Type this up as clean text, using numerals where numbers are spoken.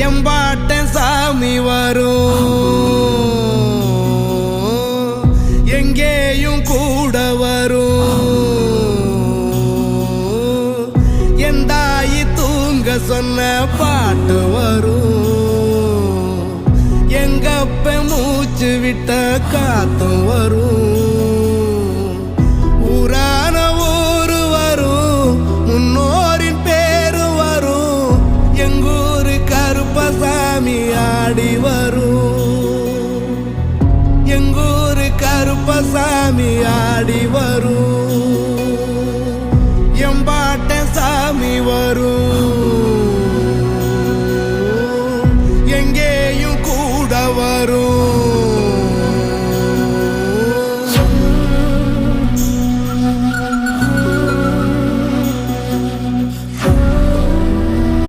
எம்பாட்ட சாமி வரும், எங்கேயும் கூட வரும். என் தாயி தூங்க சொன்ன பாட்டு வரும், எங்கப்ப மூச்சு விட்ட காத்தும் வரும். ஊரான ஊரு வரும், முன்னோரின் பேரு வரும். எங்கூரு கருப்பசாமி ஆடி வரும், எங்கூரு கருப்பசாமி ஆடி வரும்.